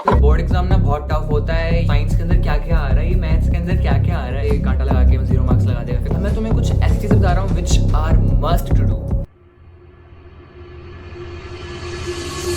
Board exam ना बहुत tough होता है। साइंस के अंदर क्या क्या आ रहा है, ये मैथ्स के अंदर क्या क्या आ रहा है, ये कांटा लगा के 0 मार्क्स लगा देगा। फिर मैं तुम्हें कुछ ऐसी चीजें बता रहा हूँ which are must to do.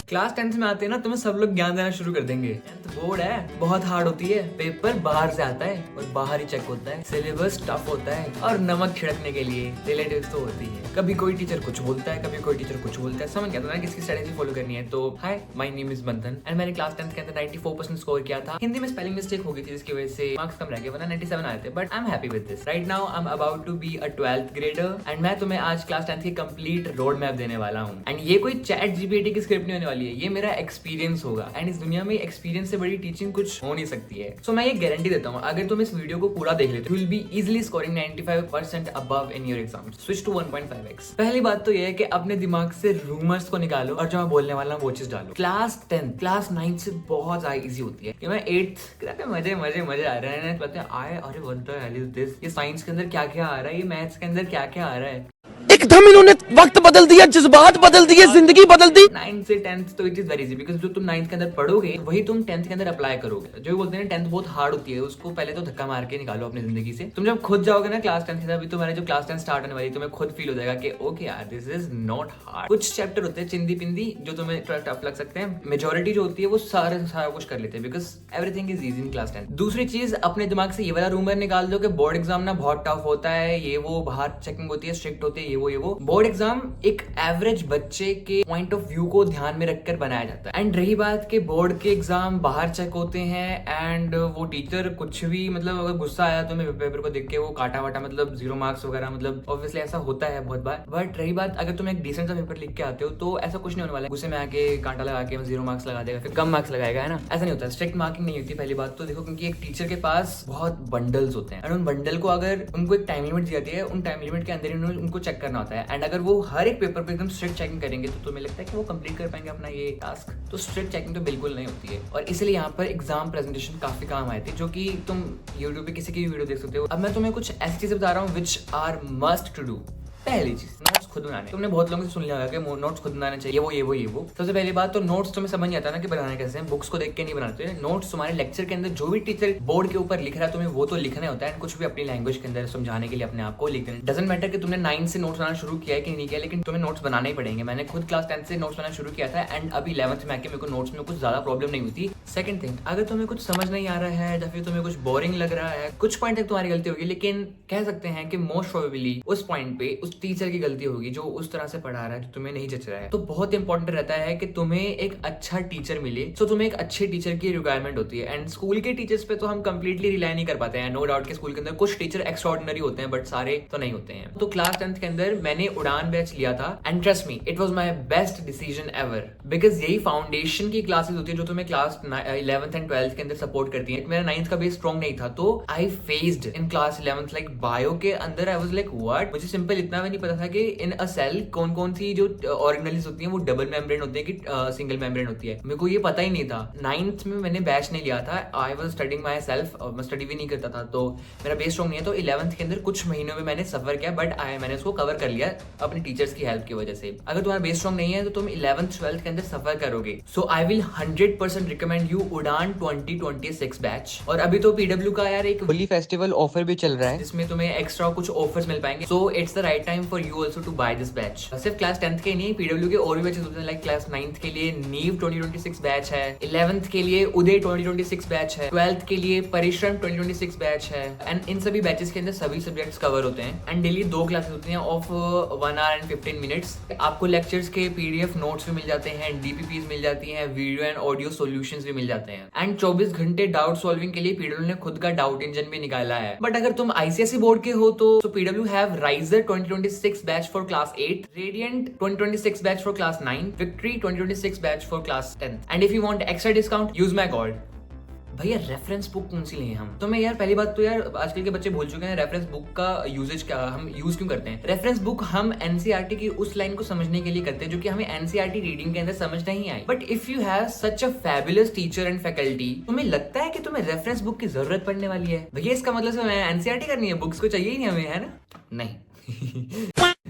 Class 10th में आते हैं ना तुम्हें सब लोग ज्ञान देना शुरू कर देंगे। 10th बोर्ड है, बहुत हार्ड होती है, पेपर बाहर से आता है और बाहर ही चेक होता है, सिलेबस टफ होता है और नमक छिड़कने के लिए रिलेटिव्स तो होती है। कभी कोई टीचर कुछ बोलता है, कभी कोई टीचर कुछ बोलता है, समझ गया था ना किसकी स्ट्रेटेजी फॉलो करनी है। तो हाय, माय नेम इज बंधन एंड मैंने क्लास 10th के अंदर 94% स्कोर किया था। हिंदी में स्पेलिंग मिस्टेक हो गई थी जिसकी वजह से मार्क्स कम रह गए, वरना 97 आए थे। But I am happy with this. Right now I am about to be a 12th grader and मैं तुम्हें आज क्लास 10th की कंप्लीट रोड मैप देने वाला हूँ। एंड ये कोई चैट जीपीटी की स्क्रिप्ट नहीं होने वाली है, ये मेरा एक्सपीरियंस होगा। एंड इस दुनिया में एक्सपीरियंस से बड़ी टीचिंग कुछ हो नहीं सकती है। सो मैं ये गारंटी देता हूँ, अगर तुम इस वीडियो को पूरा देख लेते हो, you will be easily scoring 95% above in your exams. Switch to 1.5x. पहली बात तो ये है कि अपने दिमाग से रूमर्स को निकालो और जो मैं बोलने वाला हूँ वो चीज डालो। क्लास 10 क्लास 9 से बहुत ज्यादा इजी होती है। कि मैं 8th मजे मजे मजे आ रहे हैं, कहते हैं आए अरे what the hell is this, ये साइंस के अंदर क्या क्या आ रहा है, ये मैथ्स के अंदर क्या क्या आ रहा है। एकदम इन्होंने वक्त बदल दिया, जज्बात बदल दिए, जिंदगी बदल दी। 9th से 10th तो it is very easy, because जो तुम 9th के अंदर पढ़ोगे वही तुम 10th के अंदर अप्लाई करोगे। जो बोलते हैं 10th बहुत हार्ड होती है, उसको पहले तो धक्का मार के निकालो अपनी जिंदगी से। तुम जब खुद जाओगे ना क्लास 10 के अभी तो मैंने जो क्लास 10 स्टार्ट होने वाली, तुम्हें खुद फील हो जाएगा कि ओके यार दिस इज नॉट हार्ड। कुछ चैप्टर होते हैं चिंदी पिंदी जो तुम्हें थोड़ा टफ लग सकते हैं, मेजोरिटी जो होती है वो सारा कुछ कर लेते हैं, because everything is easy in class 10। दूसरी चीज, अपने दिमाग से ये वाला रूमर निकाल दो कि बोर्ड एग्जाम ना बहुत टफ होता है, ये वो बाहर चेकिंग होती है, स्ट्रिक्ट होती है, ये वो बोर्ड एग्जाम एक एवरेज बच्चे के पॉइंट ऑफ व्यू को ध्यान में रखकर बनाया जाता है। एंड रही बात के बोर्ड के एग्जाम बाहर चेक होते हैं एंड वो टीचर कुछ भी मतलब अगर गुस्सा आया तो मैं पेपर को देख के वो काटा वाटा मतलब 0 मार्क्स वगैरह, मतलब ऑब्वियसली ऐसा होता है बहुत बार। बट रही बात अगर तुम एक डिसेंट सा पेपर लिख के आते हो तो ऐसा कुछ नहीं होने वाला है गुस्से में आके कांटा लगा के 0 मार्क्स लगा देगा, फिर कम मार्क्स लगाएगा, है ना। ऐसा नहीं होता, स्ट्रिक्ट मार्किंग नहीं होती पहली बात तो। देखो क्योंकि एक टीचर के पास बहुत बंडल्स होते हैं एंड उन बंडल को अगर उनको एक टाइम लिमिट दी जाती है, उन टाइम लिमिट के अंदर ही उनको चेक करना होता है। एंड अगर वो हर एक पेपर पे एकदम स्ट्रिक्ट चेकिंग करेंगे तो तुम्हें लगता है कि वो कंप्लीट कर पाएंगे अपना ये टास्क। तो स्ट्रिक्ट चेकिंग तो बिल्कुल नहीं होती है और इसलिए यहाँ पर एग्जाम प्रेजेंटेशन काफी काम आए थे, जो कि तुम यूट्यूब पे किसी की भी वीडियो देख सकते हो। अब मैं तुम्हें कुछ ऐसी चीजें बता रहा हूँ which are must to do. पहली चीज, नोट्स खुद बनाने। तुमने बहुत लोगों से सुन लिया होगा कि नोट्स खुद बनाने चाहिए, ये वो। सबसे पहली बात तो नोट्स तुम्हें समझ नहीं आता ना कि बनाने कैसे हैं, बुक्स को देख के नहीं बनाते। नोट्स तुम्हारे लेक्चर के अंदर जो भी टीचर बोर्ड के ऊपर लिख रहा है तुम्हें वो तो लिखना होता है, कुछ भी अपनी लैंग्वेज के अंदर समझाने के लिए अपने आप को लिख देना। डजंट मैटर कि तुमने 9 से नोट्स बनाना शुरू किया है कि नहीं किया, लेकिन तुम्हें नोट्स बनाने ही पड़ेंगे। मैंने खुद क्लास 10 से नोट्स बनाना शुरू किया था एंड अभी 11th में आके मेरे को नोट्स में कुछ ज्यादा प्रॉब्लम नहीं हुई। सेकंड थिंग, अगर तुम्हें कुछ समझ नहीं आ रहा है या फिर तुम्हें कुछ बोरिंग लग रहा है, कुछ पॉइंट तक तुम्हारी गलती होगी, लेकिन कह सकते हैं कि मोस्ट प्रोबेबली उस पॉइंट पे उस टीचर की गलती होगी जो उस तरह से पढ़ा रहा है जो तुम्हें नहीं जच रहा है। तो बहुत इंपॉर्टेंट रहता है कि तुम्हें एक अच्छा टीचर मिले। तो तुम्हें एक अच्छे टीचर की रिक्वायरमेंट होती है एंड स्कूल के टीचर्स पे तो हम कंप्लीटली रिलाई नहीं कर पाते हैं। नो डाउट के स्कूल के अंदर कुछ टीचर एक्स्ट्राऑर्डिनरी होते हैं बट सारे तो नहीं होते हैं। तो क्लास 10th के अंदर मैंने उड़ान बैच लिया था and trust me it was my best decision ever, because यही फाउंडेशन की क्लासेस होती है जो तुम्हें क्लास 11th एंड 12th के अंदर सपोर्ट करती है। मेरा 9th का बेस स्ट्रॉन्ग नहीं था तो I faced in class 11th like bio के अंदर आई वाज लाइक व्हाट। मुझे सिंपल इतना भी नहीं पता था कि इन अ सेल कौन कौन सी जो ऑर्गेनेल्स होती हैं वो डबल मेम्ब्रेन होती है कि सिंगल मेम्ब्रेन होती है। मेरे को ये पता ही नहीं था। 9th में मैंने बैच नहीं लिया था, I was studying my self, मैं स्टडी भी नहीं करता था तो मेरा बेस स्ट्रॉन्ग नहीं है। तो 11th के अंदर कुछ महीनों में मैंने सफर किया बट मैंने उसको कवर कर लिया अपने टीचर्स की हेल्प की वजह से। अगर तुम्हारा बेस स्ट्रॉन्ग नहीं है तो तुम 11th 12th के अंदर सफर करोगे। सो आई विल 100% रिकमेंड यू उड़ान 2026 बैच। और अभी तो पीडब्ल्यू का यार एक होली फेस्टिवल ऑफर भी चल रहा है जिसमें तुम्हें एक्स्ट्रा कुछ ऑफर्स मिल पाएंगे। So it's the right time for you also to buy this batch. सिर्फ क्लास 10th के नहीं, पीडब्ल्यू के और भी बैचेस होते हैं। लाइक क्लास 9th के लिए नीव 2026 बैच है, 11th के लिए उदय 2026 बैच है, 12th के लिए परिश्रम 2026 बैच है। एंड इन सभी बैचेस के अंदर सभी सब्जेक्ट्स कवर होते हैं एंड डेली 2 क्लासेस होती हैं ऑफ 1 hour and 15 minutes। आपको लेक्चर्स के पीडीएफ नोट्स भी मिल जाते हैं, डीपीपीज मिल जाती हैं, वीडियो एंड ऑडियो सॉल्यूशंस भी मिल जाते हैं एंड 24 घंटे डाउट सॉल्विंग के लिए पीडब्ल्यू ने खुद का डाउट इंजन भी निकाला है। बट अगर तुम आईसीएसई बोर्ड के हो तो PW have riser 2026 batch for class 8, radiant 2026 batch for class 9, Victory 2026 batch for class 10, and if you want extra discount use my code। भैया रेफरेंस बुक कौन सी लें हम? तो मैं यार पहली बात तो यार आजकल के बच्चे भूल चुके हैं रेफरेंस बुक का यूजेज क्या, हम यूज क्यों करते हैं। रेफरेंस बुक हम एनसीईआरटी की उस लाइन को समझने के लिए करते हैं जो कि हमें एनसीईआरटी रीडिंग के अंदर समझ नहीं आई। But if you have such a fabulous teacher and faculty, तुम्हें लगता है कि तुम्हें रेफरेंस बुक की जरूरत पड़ने वाली है, भैया इसका मतलब एनसीईआरटी करनी है, बुक्स को चाहिए ही नहीं हमें, है ना? नहीं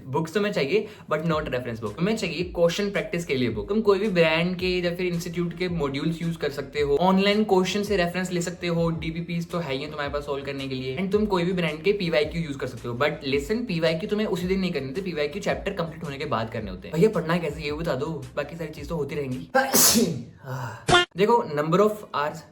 बुक्स तुम्हें चाहिए बट नॉट रेफरेंस बुक। तुम्हें चाहिए क्वेश्चन प्रैक्टिस के लिए बुक। तुम कोई भी ब्रांड के या फिर इंस्टीट्यूट के मॉड्यूल्स यूज कर सकते हो, ऑनलाइन क्वेश्चन से रेफरेंस ले सकते हो, डीबीपीस तो है ही तुम्हारे पास सॉल्व करने के लिए, एंड तुम कोई भी ब्रांड के पीवाईक्यू यूज कर सकते हो। बट लिसन, पीवाईक्यू तुम्हें उसी दिन नहीं करने होते, पीवाईक्यू चैप्टर कंप्लीट होने के बाद करने होते हैं। भैया पढ़ना कैसे ये बता दो, बाकी सारी चीज तो होती रहेंगी। देखो नंबर ऑफ आवर्स,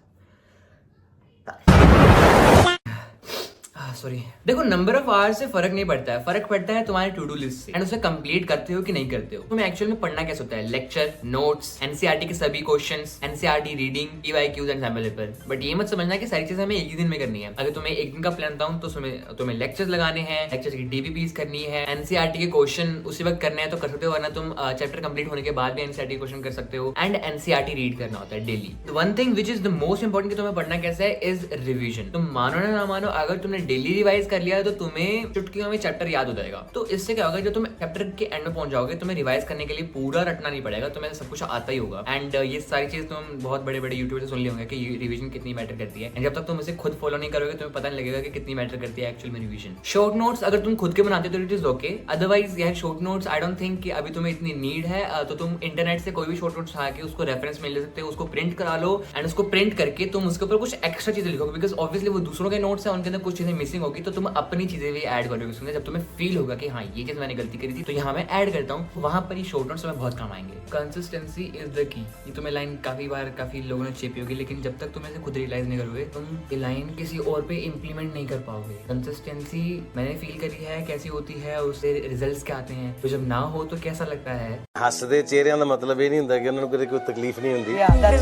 सॉरी, देखो नंबर ऑफ आवर्स से फर्क नहीं पड़ता है, फर्क पड़ता है तुम्हारे टू डू लिस्ट से एंड उसे कंप्लीट करते हो कि नहीं करते हो। तुम्हें एक्चुअल में पढ़ना कैसे होता है, लेक्चर, नोट्स, एनसीईआरटी के सभी questions, NCERT reading, PYQs and sample paper. But ये मत समझना कि सारी चीजें हमें एक ही दिन में करनी है। अगर तुम्हें एक दिन का प्लान बताऊं तो तुम्हें लेक्चर्स लगाने हैं, लेक्चर्स की डीबीपीज करनी है, एनसीईआरटी के क्वेश्चन उसी वक्त करने हैं तो कर सकते हो, वरना तुम चैप्टर कंप्लीट होने के बाद भी एनसीईआरटी क्वेश्चन कर सकते हो, एंड एनसीईआरटी रीड करना होता है daily. One thing which is the most important कि तुम्हें पढ़ना कैसा है इज रिविजन। तुम मानो ना मानो, अगर तुमने डेली रिवाइज कर लिया तो तुम्हें चुटकियों में चैप्टर याद हो जाएगा। तो इससे क्या होगा, जब तुम चैप्टर के एंड में पहुंच जाओगे तुम्हें रिवाइज करने के लिए पूरा रटना नहीं पड़ेगा, तुम्हें सब कुछ आता ही होगा। एंड ये सारी चीज तुम बहुत बड़े बड़े यूट्यूबर से सुन लिए होंगे कि रिवीजन कितनी मैटर करती है, एंड जब तक तुम इसे खुद फॉलो नहीं करोगे तुम्हें पता नहीं लगेगा कि कितनी मैटर करती है एक्चुअल में रिवीजन। शॉर्ट नोट्स अगर तुम खुद के बनाते हो तो इट इज ओके, अदरवाइज यार short notes I don't think कि अभी तुम्हें इतनी नीड है। तो तुम इंटरनेट से कोई भी शॉर्ट नोट्स उठा के उसको रेफरेंस में ले सकते हो, उसको प्रिंट करा लो एंड उसको प्रिंट करके तुम उसके ऊपर कुछ एक्स्ट्रा चीजें लिखोगे, बिकॉज ऑब्वियसली वो दूसरों के नोट्स है, उनके अंदर कुछ चीजें मिसिंग होगी, तो तुम अपनी चीजें भी ऐड करोगे उसमें। जब तुम्हें फील होगा कि हाँ ये चीज मैंने गलती करी थी तो यहाँ मैं ऐड करता हूँ, वहां पर ये शॉर्ट नोट्स तुम्हें बहुत काम आएंगे। Consistency is the key. ये तुम्हें लाइन काफी बार काफी लोगों ने चेपी होगी, लेकिन जब तक तुम इसे खुद रियलाइज नहीं करोगे तुम ये लाइन किसी और पे इंप्लीमेंट नहीं कर पाओगे। कंसिस्टेंसी मैंने फील करी है कैसी होती है, उससे रिजल्ट्स क्या आते हैं, तो जब ना हो तो कैसा लगता है। ਹੱਸਦੇ ਚਿਹਰਿਆਂ ਦਾ ਮਤਲਬ ਇਹ ਨਹੀਂ ਹੁੰਦਾ ਕਿ ਉਹਨਾਂ ਨੂੰ ਕਦੇ ਕੋਈ ਤਕਲੀਫ ਨਹੀਂ ਹੁੰਦੀ,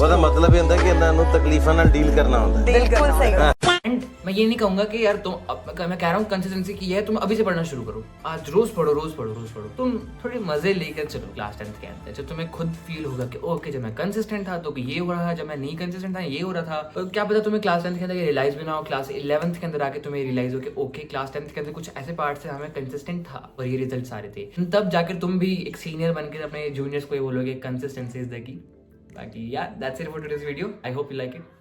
ਉਹਦਾ ਮਤਲਬ ਇਹ ਹੁੰਦਾ ਕਿ ਇਹਨਾਂ ਨੂੰ ਤਕਲੀਫਾਂ ਨਾਲ ਡੀਲ ਕਰਨਾ ਹੁੰਦਾ। बिल्कुल सही। एंड मैं ये नहीं कहूंगा कि यार मैं कह रहा हूँ कंसिस्टेंसी की है, तुम अभी से पढ़ना शुरू करो, आज रोज पढ़ो रोज पढ़ो रोज पढ़ो। तुम थोड़े मजे लेकर चलो क्लास 10th के अंदर, जब तुम्हें खुद फील होगा कि ओके जब मैं कंसिस्टेंट था तो ये हो रहा था, जब मैं नहीं कंसिस्टेंट था ये हो रहा था। तो क्या पता तुम्हें क्लास 10th के अंदर रियलाइज भी ना हो, क्लास 11th के अंदर आके तुम्हें रियलाइज हो कि ओके क्लास 10th के अंदर कुछ ऐसे पार्ट से हमें कंसिस्टेंट था और ये रिजल्ट आ रहे थे, तब जाकर तुम भी एक सीनियर बनकर अपने जूनियर्स को ये बोलोगे कंसिस्टेंसी इज द की। बाकी यार that's it for today's video, I hope you like it.